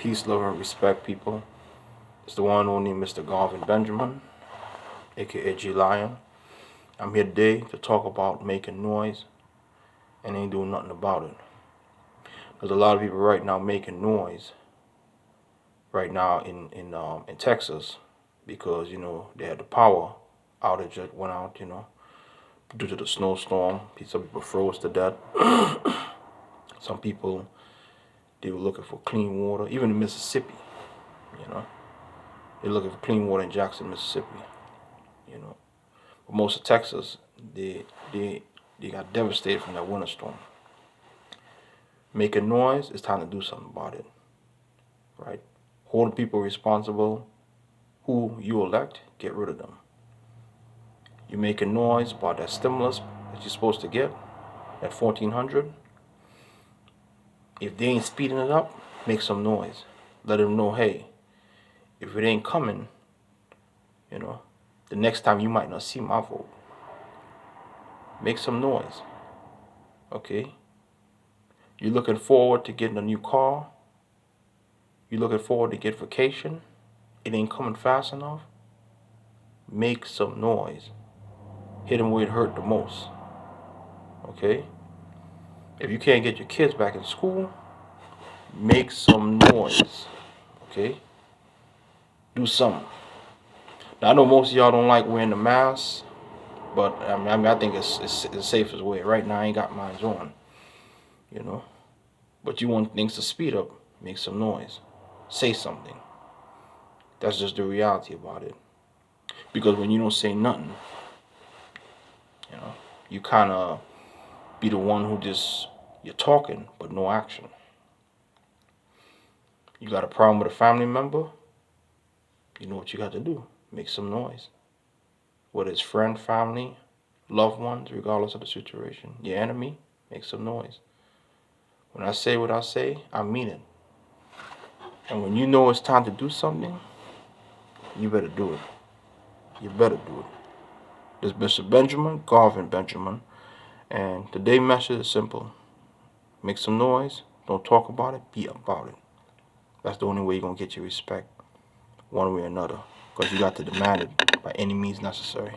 Peace, love, and respect, people. It's the one and only Mr. Garvin Benjamin, aka G Lion. I'm here today to talk about making noise and ain't doing nothing about it. There's a lot of people right now making noise right now in Texas because they had the power outage that went out due to the snowstorm. Some people froze to death. Some people they were looking for clean water, even in Mississippi. You know, they're looking for clean water in Jackson, Mississippi. You know, but most of Texas, they got devastated from that winter storm. Making noise, it's time to do something about it, right? Holding people responsible, who you elect, get rid of them. You're making noise about that stimulus that you're supposed to get, that 1,400. If they ain't speeding it up, make some noise. Let them know, hey, if it ain't coming, the next time you might not see my vote. Make some noise, okay? You're looking forward to getting a new car. You're looking forward to get vacation. It ain't coming fast enough. Make some noise. Hit them where it hurt the most, okay? If you can't get your kids back in school, make some noise, okay? Do something. Now, I know most of y'all don't like wearing the mask, but I think it's the safest way. Right now, I ain't got mine on, But you want things to speed up, make some noise. Say something. That's just the reality about it. Because when you don't say nothing, you kind of be the one who you're talking, but no action. You got a problem with a family member, you know what you got to do. Make some noise. Whether it's friend, family, loved ones, regardless of the situation. Your enemy, make some noise. When I say what I say, I mean it. And when you know it's time to do something, you better do it. You better do it. This is Mr. Benjamin, Garvin Benjamin, and today's message is simple. Make some noise, don't talk about it, be about it. That's the only way you're going to get your respect, one way or another, because you got to demand it by any means necessary.